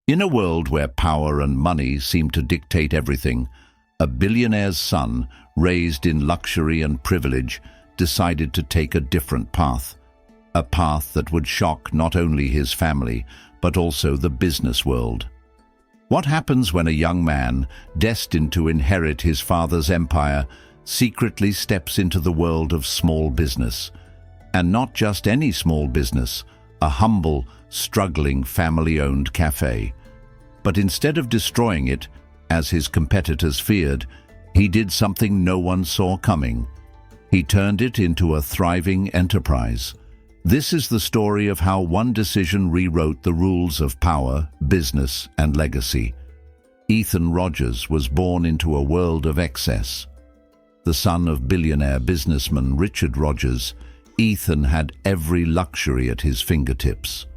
In a world where power and money seem to dictate everything, a billionaire's son, raised in luxury and privilege, decided to take a different path. A path that would shock not only his family, but also the business world. What happens when a young man, destined to inherit his father's empire, secretly steps into the world of small business? And not just any small business, a humble, struggling, family-owned cafe. But instead of destroying it, as his competitors feared, he did something no one saw coming. He turned it into a thriving enterprise. This is the story of how one decision rewrote the rules of power, business, and legacy. Ethan Rogers was born into a world of excess. The son of billionaire businessman Richard Rogers, Ethan had every luxury at his fingertips.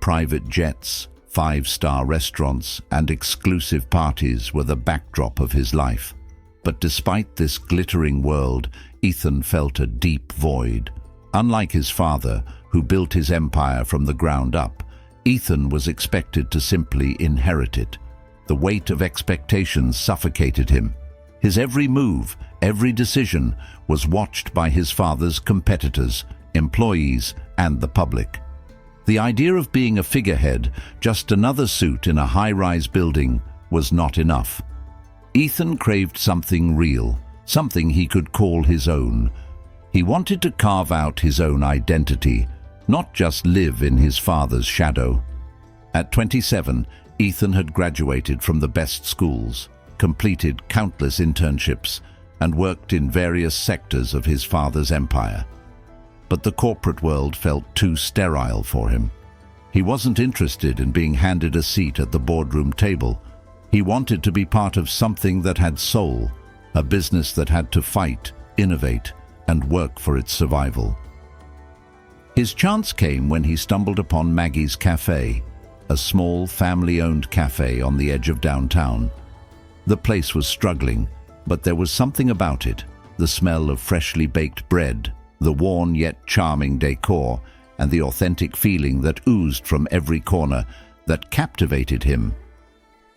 Private jets, five-star restaurants, and exclusive parties were the backdrop of his life. But despite this glittering world, Ethan felt a deep void. Unlike his father, who built his empire from the ground up, Ethan was expected to simply inherit it. The weight of expectations suffocated him. His every move, every decision, was watched by his father's competitors, employees, and the public. The idea of being a figurehead, just another suit in a high-rise building, was not enough. Ethan craved something real, something he could call his own. He wanted to carve out his own identity, not just live in his father's shadow. At 27, Ethan had graduated from the best schools, completed countless internships, and worked in various sectors of his father's empire. But the corporate world felt too sterile for him. He wasn't interested in being handed a seat at the boardroom table. He wanted to be part of something that had soul, a business that had to fight, innovate, and work for its survival. His chance came when he stumbled upon Maggie's Cafe, a small, family-owned cafe on the edge of downtown. The place was struggling, but there was something about it: the smell of freshly baked bread, the worn yet charming decor, and the authentic feeling that oozed from every corner, that captivated him.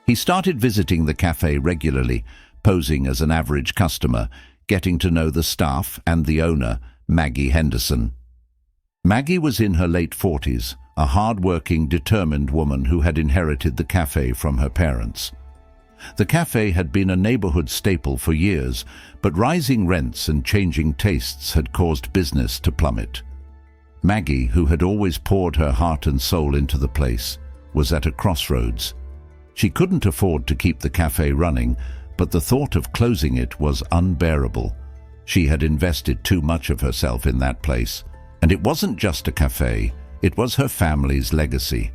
He started visiting the cafe regularly, posing as an average customer, getting to know the staff and the owner, Maggie Henderson. Maggie was in her late 40s, a hard-working, determined woman who had inherited the cafe from her parents. The cafe had been a neighborhood staple for years, but rising rents and changing tastes had caused business to plummet. Maggie, who had always poured her heart and soul into the place, was at a crossroads. She couldn't afford to keep the cafe running, but the thought of closing it was unbearable. She had invested too much of herself in that place, and it wasn't just a cafe, it was her family's legacy.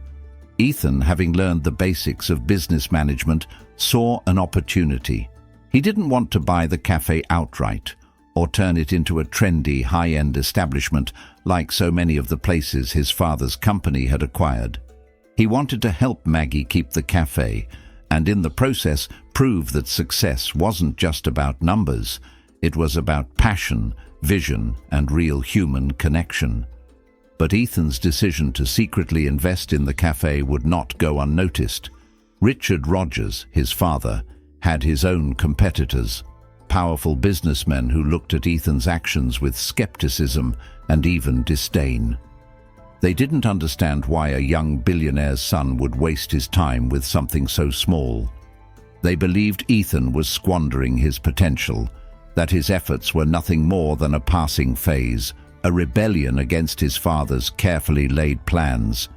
Ethan, having learned the basics of business management, saw an opportunity. He didn't want to buy the cafe outright or turn it into a trendy, high-end establishment like so many of the places his father's company had acquired. He wanted to help Maggie keep the cafe, and in the process prove that success wasn't just about numbers. It was about passion, vision, and real human connection. But Ethan's decision to secretly invest in the cafe would not go unnoticed. Richard Rogers, his father, had his own competitors, powerful businessmen who looked at Ethan's actions with skepticism and even disdain. They didn't understand why a young billionaire's son would waste his time with something so small. They believed Ethan was squandering his potential, that his efforts were nothing more than a passing phase, a rebellion against his father's carefully laid plans.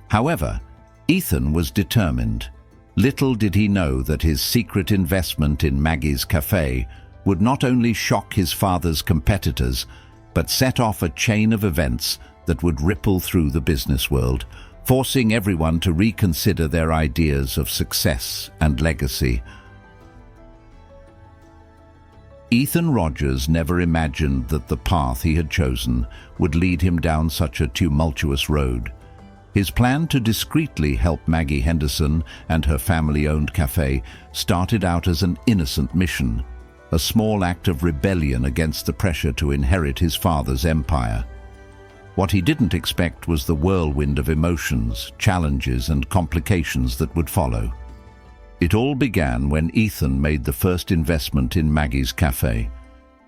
However, Ethan was determined. Little did he know that his secret investment in Maggie's Cafe would not only shock his father's competitors, but set off a chain of events that would ripple through the business world, forcing everyone to reconsider their ideas of success and legacy. Ethan Rogers never imagined that the path he had chosen would lead him down such a tumultuous road. His plan to discreetly help Maggie Henderson and her family-owned cafe started out as an innocent mission, a small act of rebellion against the pressure to inherit his father's empire. What he didn't expect was the whirlwind of emotions, challenges, and complications that would follow. It all began when Ethan made the first investment in Maggie's cafe.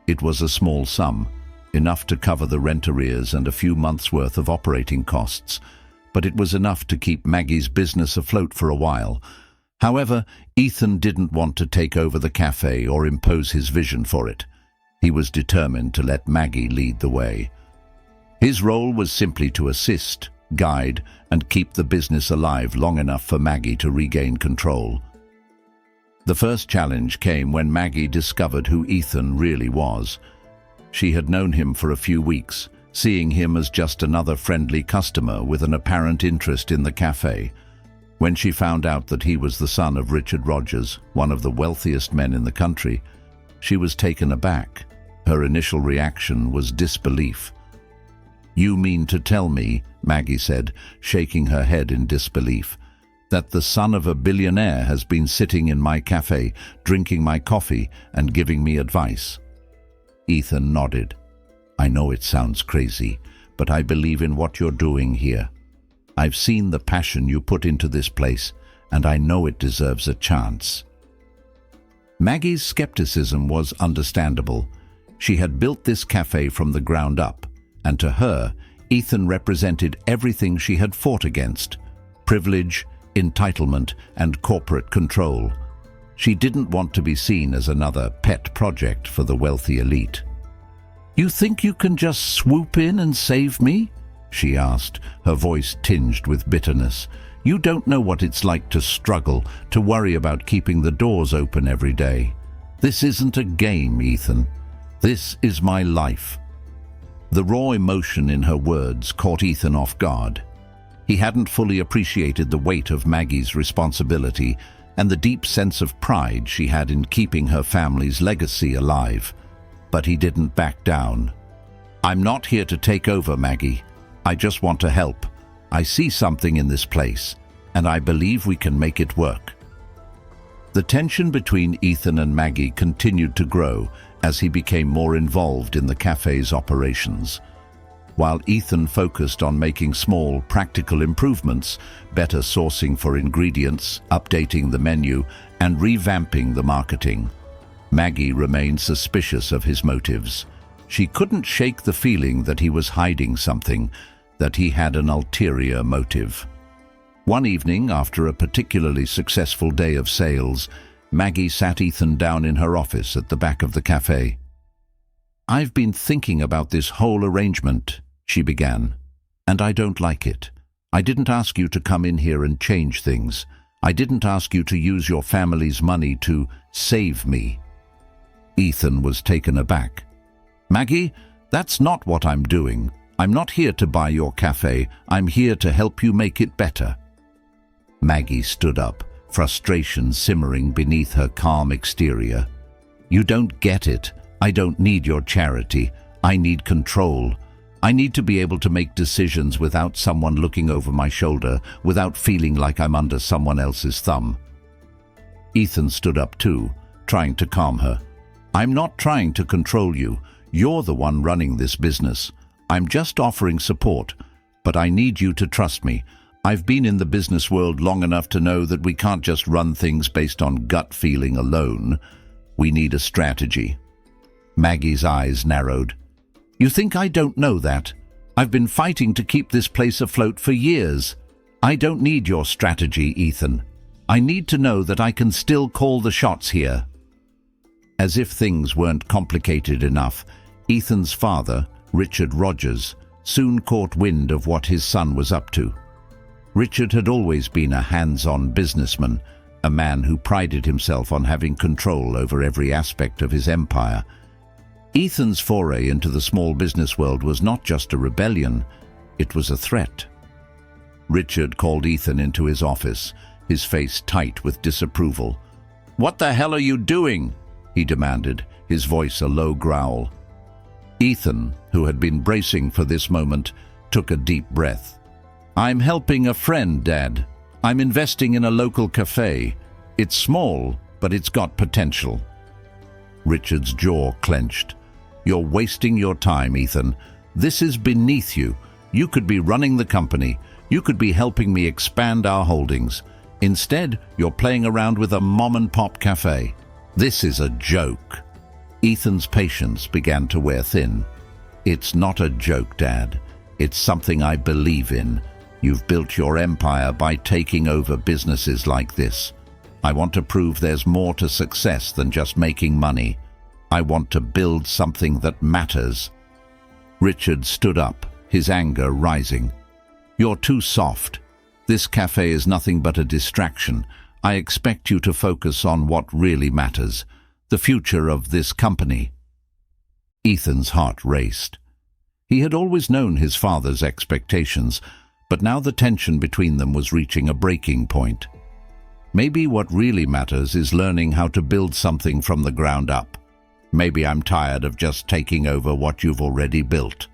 It was a small sum, enough to cover the rent arrears and a few months' worth of operating costs, but it was enough to keep Maggie's business afloat for a while. However, Ethan didn't want to take over the cafe or impose his vision for it. He was determined to let Maggie lead the way. His role was simply to assist, guide, and keep the business alive long enough for Maggie to regain control. The first challenge came when Maggie discovered who Ethan really was. She had known him for a few weeks, seeing him as just another friendly customer with an apparent interest in the cafe. When she found out that he was the son of Richard Rogers, one of the wealthiest men in the country, she was taken aback. Her initial reaction was disbelief. "You mean to tell me," Maggie said, shaking her head in disbelief, "that the son of a billionaire has been sitting in my cafe, drinking my coffee and giving me advice?" Ethan nodded. "I know it sounds crazy, but I believe in what you're doing here. I've seen the passion you put into this place, and I know it deserves a chance." Maggie's skepticism was understandable. She had built this cafe from the ground up, and to her, Ethan represented everything she had fought against: privilege, entitlement, and corporate control. She didn't want to be seen as another pet project for the wealthy elite. "You think you can just swoop in and save me?" she asked, her voice tinged with bitterness. "You don't know what it's like to struggle, to worry about keeping the doors open every day. This isn't a game, Ethan. This is my life." The raw emotion in her words caught Ethan off guard. He hadn't fully appreciated the weight of Maggie's responsibility and the deep sense of pride she had in keeping her family's legacy alive. But he didn't back down. "I'm not here to take over, Maggie. I just want to help. I see something in this place, and I believe we can make it work." The tension between Ethan and Maggie continued to grow as he became more involved in the cafe's operations. While Ethan focused on making small, practical improvements, better sourcing for ingredients, updating the menu, and revamping the marketing, Maggie remained suspicious of his motives. She couldn't shake the feeling that he was hiding something, that he had an ulterior motive. One evening, after a particularly successful day of sales, Maggie sat Ethan down in her office at the back of the cafe. "I've been thinking about this whole arrangement," she began, "and I don't like it. I didn't ask you to come in here and change things. I didn't ask you to use your family's money to save me." Ethan was taken aback. "Maggie, that's not what I'm doing. I'm not here to buy your cafe. I'm here to help you make it better." Maggie stood up, frustration simmering beneath her calm exterior. "You don't get it. I don't need your charity. I need control. I need to be able to make decisions without someone looking over my shoulder, without feeling like I'm under someone else's thumb." Ethan stood up too, trying to calm her. "I'm not trying to control you. You're the one running this business. I'm just offering support, but I need you to trust me. I've been in the business world long enough to know that we can't just run things based on gut feeling alone. We need a strategy." Maggie's eyes narrowed. "You think I don't know that? I've been fighting to keep this place afloat for years. I don't need your strategy, Ethan. I need to know that I can still call the shots here." As if things weren't complicated enough, Ethan's father, Richard Rogers, soon caught wind of what his son was up to. Richard had always been a hands-on businessman, a man who prided himself on having control over every aspect of his empire. Ethan's foray into the small business world was not just a rebellion, it was a threat. Richard called Ethan into his office, his face tight with disapproval. "What the hell are you doing?" he demanded, his voice a low growl. Ethan, who had been bracing for this moment, took a deep breath. "I'm helping a friend, Dad. I'm investing in a local cafe. It's small, but it's got potential." Richard's jaw clenched. "You're wasting your time, Ethan. This is beneath you. You could be running the company. You could be helping me expand our holdings. Instead, you're playing around with a mom-and-pop cafe. This is a joke." Ethan's patience began to wear thin. "It's not a joke, Dad. It's something I believe in. You've built your empire by taking over businesses like this. I want to prove there's more to success than just making money. I want to build something that matters." Richard stood up, his anger rising. "You're too soft. This cafe is nothing but a distraction. I expect you to focus on what really matters, the future of this company." Ethan's heart raced. He had always known his father's expectations, but now the tension between them was reaching a breaking point. Maybe what really matters is learning how to build something from the ground up. Maybe I'm tired of just taking over what you've already built.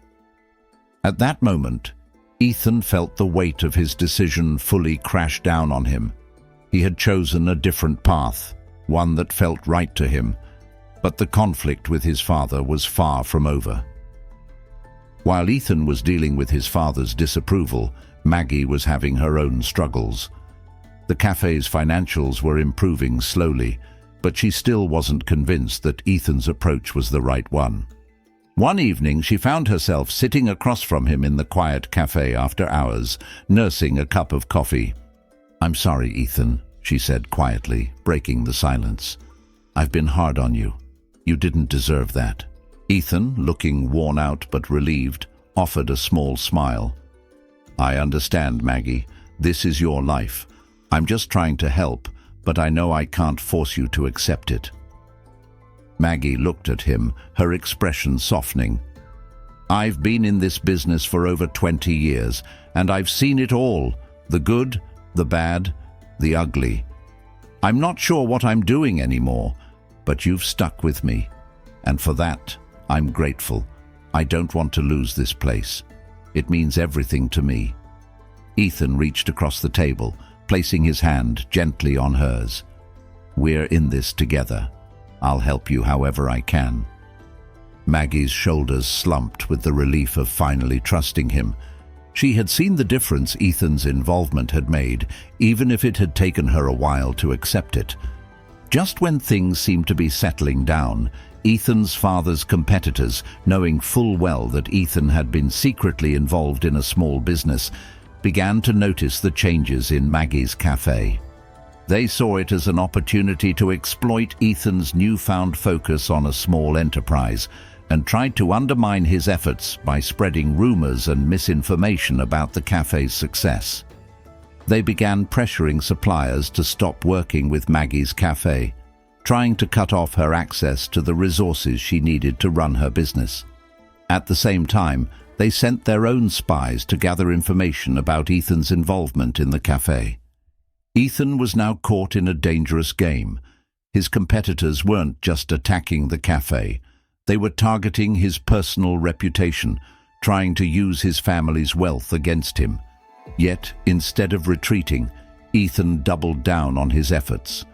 At that moment, Ethan felt the weight of his decision fully crash down on him. He had chosen a different path, one that felt right to him, but the conflict with his father was far from over. While Ethan was dealing with his father's disapproval, Maggie was having her own struggles. The cafe's financials were improving slowly, but she still wasn't convinced that Ethan's approach was the right one. One evening, she found herself sitting across from him in the quiet cafe after hours, nursing a cup of coffee. "I'm sorry, Ethan," she said quietly, breaking the silence. "I've been hard on you. You didn't deserve that." Ethan, looking worn out but relieved, offered a small smile. "I understand, Maggie. This is your life. I'm just trying to help, but I know I can't force you to accept it." Maggie looked at him, her expression softening. "I've been in this business for over 20 years, and I've seen it all, the good, the bad, the ugly. I'm not sure what I'm doing anymore, but you've stuck with me, and for that, I'm grateful. I don't want to lose this place. It means everything to me." Ethan reached across the table, placing his hand gently on hers. "We're in this together. I'll help you however I can." Maggie's shoulders slumped with the relief of finally trusting him. She had seen the difference Ethan's involvement had made, even if it had taken her a while to accept it. Just when things seemed to be settling down, Ethan's father's competitors, knowing full well that Ethan had been secretly involved in a small business, began to notice the changes in Maggie's cafe. They saw it as an opportunity to exploit Ethan's newfound focus on a small enterprise and tried to undermine his efforts by spreading rumors and misinformation about the cafe's success. They began pressuring suppliers to stop working with Maggie's cafe, trying to cut off her access to the resources she needed to run her business. At the same time, they sent their own spies to gather information about Ethan's involvement in the cafe. Ethan was now caught in a dangerous game. His competitors weren't just attacking the cafe. They were targeting his personal reputation, trying to use his family's wealth against him. Yet, instead of retreating, Ethan doubled down on his efforts.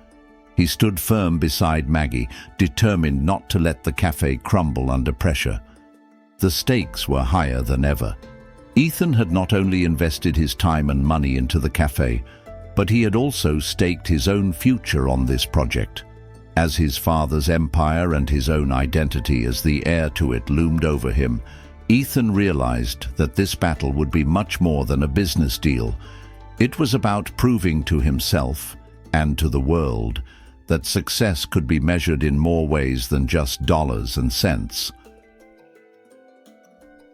He stood firm beside Maggie, determined not to let the cafe crumble under pressure. The stakes were higher than ever. Ethan had not only invested his time and money into the cafe, but he had also staked his own future on this project. As his father's empire and his own identity as the heir to it loomed over him, Ethan realized that this battle would be much more than a business deal. It was about proving to himself and to the world that success could be measured in more ways than just dollars and cents.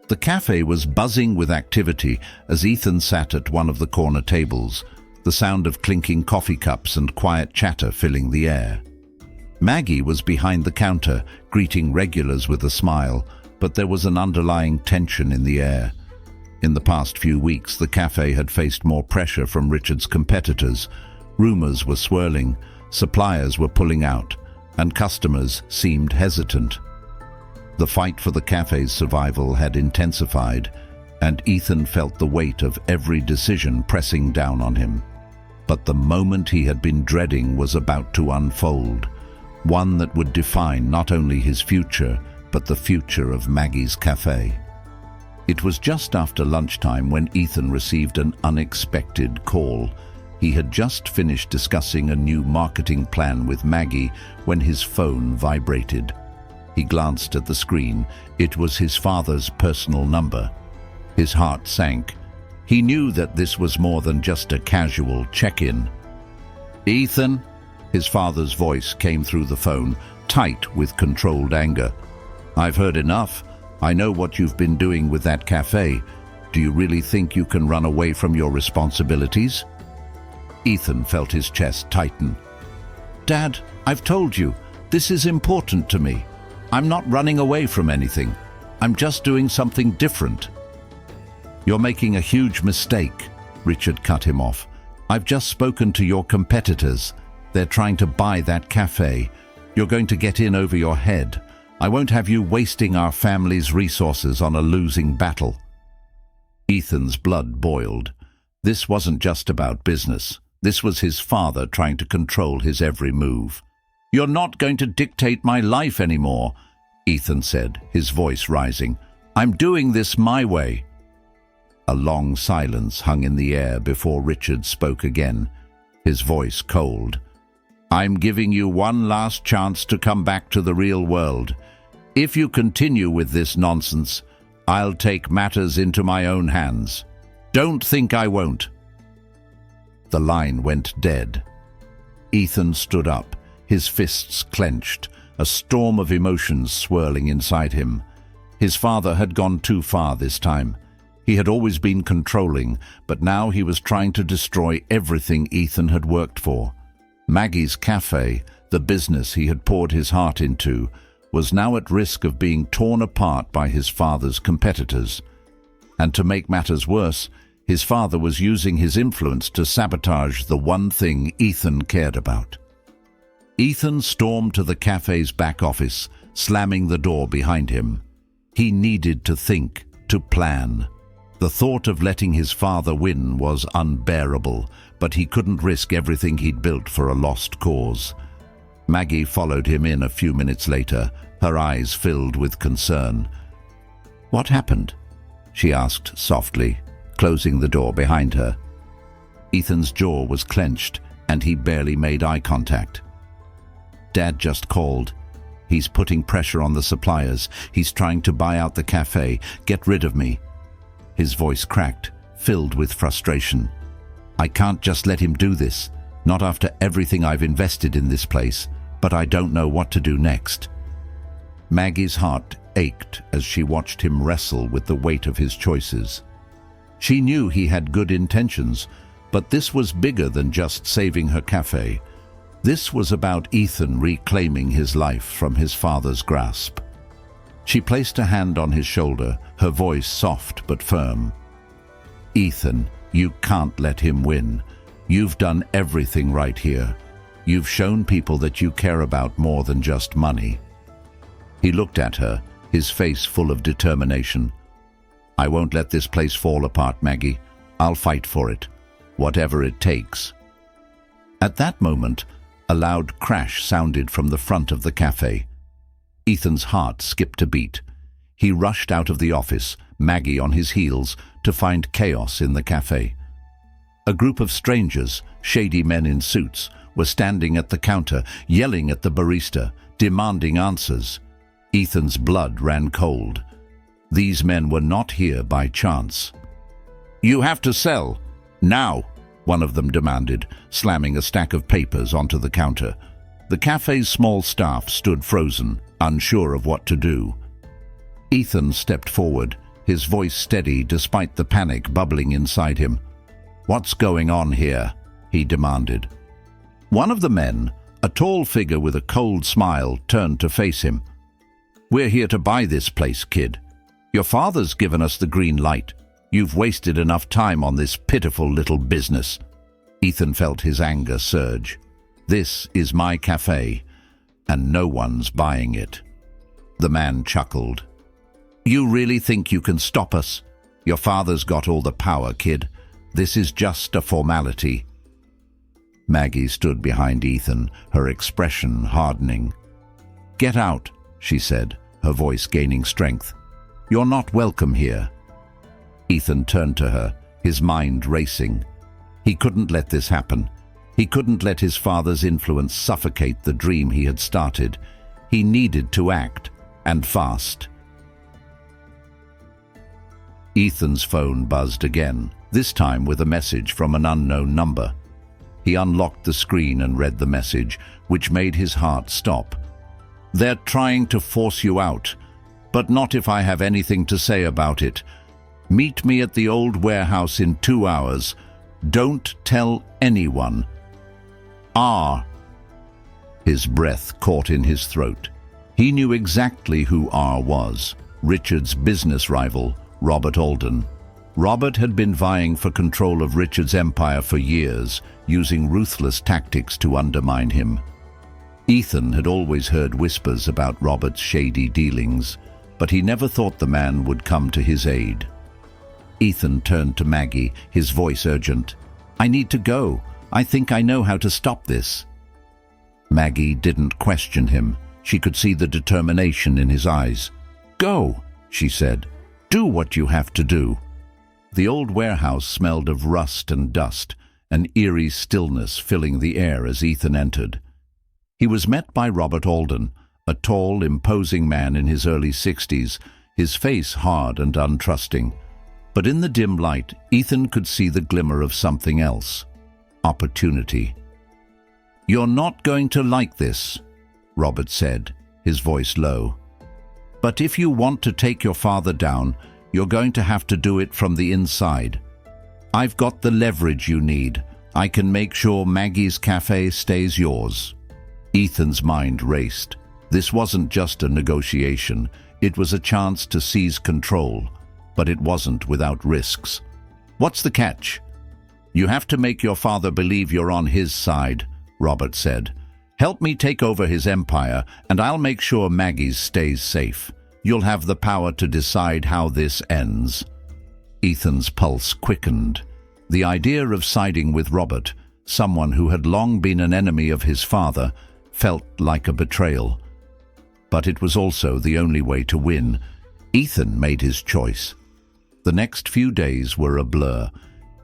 The cafe was buzzing with activity as Ethan sat at one of the corner tables, the sound of clinking coffee cups and quiet chatter filling the air. Maggie was behind the counter, greeting regulars with a smile, but there was an underlying tension in the air. In the past few weeks, the cafe had faced more pressure from Richard's competitors. Rumors were swirling, suppliers were pulling out, and customers seemed hesitant. The fight for the cafe's survival had intensified, and Ethan felt the weight of every decision pressing down on him. But the moment he had been dreading was about to unfold, one that would define not only his future, but the future of Maggie's cafe. It was just after lunchtime when Ethan received an unexpected call. He had just finished discussing a new marketing plan with Maggie when his phone vibrated. He glanced at the screen. It was his father's personal number. His heart sank. He knew that this was more than just a casual check-in. "Ethan?" His father's voice came through the phone, tight with controlled anger. "I've heard enough. I know what you've been doing with that cafe. Do you really think you can run away from your responsibilities?" Ethan felt his chest tighten. "Dad, I've told you, this is important to me. I'm not running away from anything. I'm just doing something different." "You're making a huge mistake," Richard cut him off. "I've just spoken to your competitors. They're trying to buy that cafe. You're going to get in over your head. I won't have you wasting our family's resources on a losing battle." Ethan's blood boiled. This wasn't just about business. This was his father trying to control his every move. "You're not going to dictate my life anymore," Ethan said, his voice rising. "I'm doing this my way." A long silence hung in the air before Richard spoke again, his voice cold. "I'm giving you one last chance to come back to the real world. If you continue with this nonsense, I'll take matters into my own hands. Don't think I won't." The line went dead. Ethan stood up, his fists clenched, a storm of emotions swirling inside him. His father had gone too far this time. He had always been controlling, but now he was trying to destroy everything Ethan had worked for. Maggie's cafe, the business he had poured his heart into, was now at risk of being torn apart by his father's competitors. And to make matters worse, his father was using his influence to sabotage the one thing Ethan cared about. Ethan stormed to the cafe's back office, slamming the door behind him. He needed to think, to plan. The thought of letting his father win was unbearable, but he couldn't risk everything he'd built for a lost cause. Maggie followed him in a few minutes later, her eyes filled with concern. "What happened?" she asked softly, closing the door behind her. Ethan's jaw was clenched, and he barely made eye contact. "Dad just called. He's putting pressure on the suppliers. He's trying to buy out the cafe. Get rid of me." His voice cracked, filled with frustration. "I can't just let him do this, not after everything I've invested in this place, but I don't know what to do next." Maggie's heart ached as she watched him wrestle with the weight of his choices. She knew he had good intentions, but this was bigger than just saving her cafe. This was about Ethan reclaiming his life from his father's grasp. She placed a hand on his shoulder, her voice soft but firm. "Ethan, you can't let him win. You've done everything right here. You've shown people that you care about more than just money." He looked at her, his face full of determination. "I won't let this place fall apart, Maggie. I'll fight for it, whatever it takes." At that moment, a loud crash sounded from the front of the cafe. Ethan's heart skipped a beat. He rushed out of the office, Maggie on his heels, to find chaos in the cafe. A group of strangers, shady men in suits, were standing at the counter, yelling at the barista, demanding answers. Ethan's blood ran cold. These men were not here by chance. "You have to sell, now," one of them demanded, slamming a stack of papers onto the counter. The cafe's small staff stood frozen, unsure of what to do. Ethan stepped forward, his voice steady despite the panic bubbling inside him. "What's going on here?" he demanded. One of the men, a tall figure with a cold smile, turned to face him. "We're here to buy this place, kid. Your father's given us the green light. You've wasted enough time on this pitiful little business." Ethan felt his anger surge. "This is my cafe, and no one's buying it." The man chuckled. "You really think you can stop us? Your father's got all the power, kid. This is just a formality." Maggie stood behind Ethan, her expression hardening. "Get out," she said, her voice gaining strength. "You're not welcome here. Ethan turned to her, his mind racing. He couldn't let this happen. He couldn't let his father's influence suffocate the dream he had started. He needed to act, and fast. Ethan's phone buzzed again, this time with a message from an unknown number. He unlocked the screen and read the message, which made his heart stop. "They're trying to force you out, but not if I have anything to say about it. Meet me at the old warehouse in 2 hours. Don't tell anyone. R." His breath caught in his throat. He knew exactly who R was, Richard's business rival, Robert Alden. Robert had been vying for control of Richard's empire for years, using ruthless tactics to undermine him. Ethan had always heard whispers about Robert's shady dealings, but he never thought the man would come to his aid. Ethan turned to Maggie, his voice urgent. "I need to go. I think I know how to stop this." Maggie didn't question him. She could see the determination in his eyes. "Go," she said. "Do what you have to do." The old warehouse smelled of rust and dust, an eerie stillness filling the air as Ethan entered. He was met by Robert Alden, a tall, imposing man in his early 60s, his face hard and untrusting. But in the dim light, Ethan could see the glimmer of something else. Opportunity. "You're not going to like this," Robert said, his voice low. "But if you want to take your father down, you're going to have to do it from the inside. I've got the leverage you need. I can make sure Maggie's Cafe stays yours." Ethan's mind raced. This wasn't just a negotiation. It was a chance to seize control. But it wasn't without risks. "What's the catch?" "You have to make your father believe you're on his side," Robert said. "Help me take over his empire, and I'll make sure Maggie's stays safe. You'll have the power to decide how this ends." Ethan's pulse quickened. The idea of siding with Robert, someone who had long been an enemy of his father, felt like a betrayal. But it was also the only way to win. Ethan made his choice. The next few days were a blur.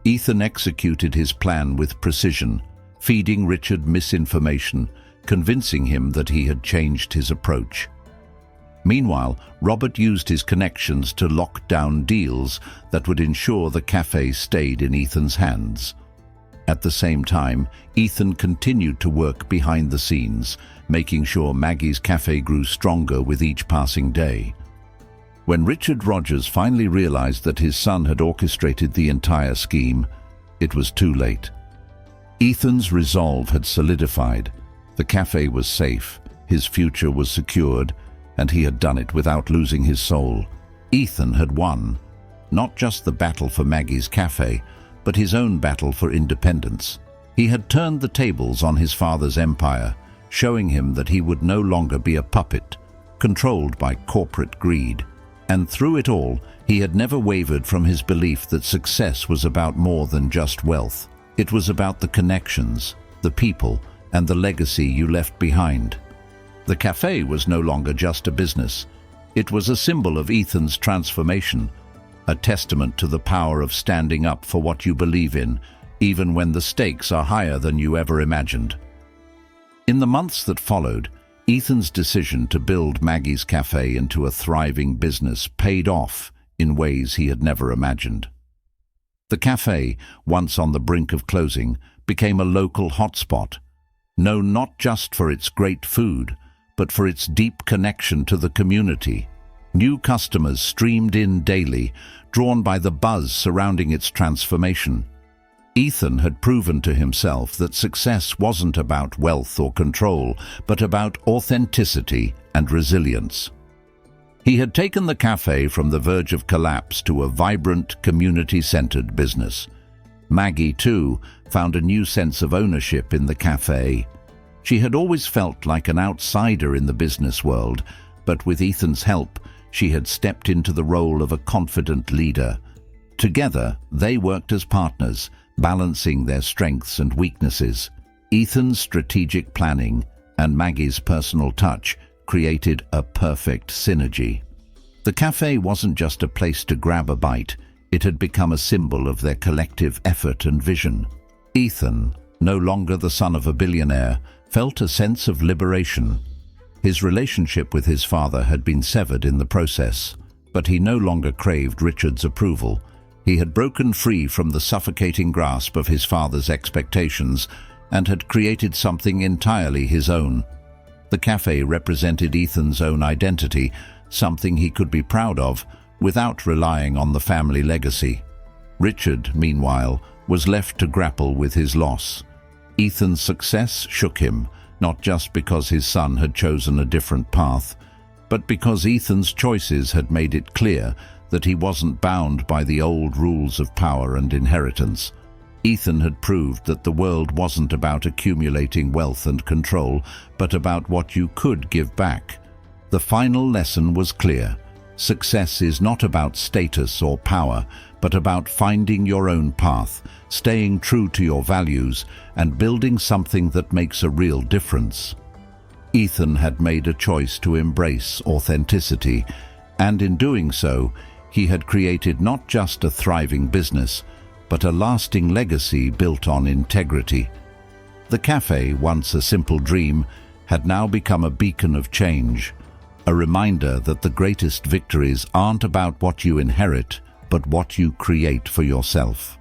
Ethan executed his plan with precision, feeding Richard misinformation, convincing him that he had changed his approach. Meanwhile, Robert used his connections to lock down deals that would ensure the cafe stayed in Ethan's hands. At the same time, Ethan continued to work behind the scenes, making sure Maggie's Cafe grew stronger with each passing day. When Richard Rogers finally realized that his son had orchestrated the entire scheme, it was too late. Ethan's resolve had solidified. The cafe was safe, his future was secured, and he had done it without losing his soul. Ethan had won, not just the battle for Maggie's Cafe, but his own battle for independence. He had turned the tables on his father's empire, showing him that he would no longer be a puppet, controlled by corporate greed. And through it all, he had never wavered from his belief that success was about more than just wealth. It was about the connections, the people, and the legacy you left behind. The cafe was no longer just a business. It was a symbol of Ethan's transformation, a testament to the power of standing up for what you believe in, even when the stakes are higher than you ever imagined. In the months that followed, Ethan's decision to build Maggie's Cafe into a thriving business paid off in ways he had never imagined. The cafe, once on the brink of closing, became a local hotspot, known not just for its great food, but for its deep connection to the community. New customers streamed in daily, drawn by the buzz surrounding its transformation. Ethan had proven to himself that success wasn't about wealth or control, but about authenticity and resilience. He had taken the cafe from the verge of collapse to a vibrant, community-centered business. Maggie, too, found a new sense of ownership in the cafe. She had always felt like an outsider in the business world, but with Ethan's help, she had stepped into the role of a confident leader. Together, they worked as partners, balancing their strengths and weaknesses. Ethan's strategic planning and Maggie's personal touch created a perfect synergy. The cafe wasn't just a place to grab a bite, It had become a symbol of their collective effort and vision. Ethan, no longer the son of a billionaire, felt a sense of liberation. His relationship with his father had been severed in the process, but he no longer craved Richard's approval. He had broken free from the suffocating grasp of his father's expectations and had created something entirely his own. The cafe represented Ethan's own identity, something he could be proud of, without relying on the family legacy. Richard, meanwhile, was left to grapple with his loss. Ethan's success shook him, not just because his son had chosen a different path, but because Ethan's choices had made it clear that he wasn't bound by the old rules of power and inheritance. Ethan had proved that the world wasn't about accumulating wealth and control, but about what you could give back. The final lesson was clear. Success is not about status or power, but about finding your own path, staying true to your values, and building something that makes a real difference. Ethan had made a choice to embrace authenticity, and in doing so, he had created not just a thriving business, but a lasting legacy built on integrity. The cafe, once a simple dream, had now become a beacon of change, a reminder that the greatest victories aren't about what you inherit, but what you create for yourself.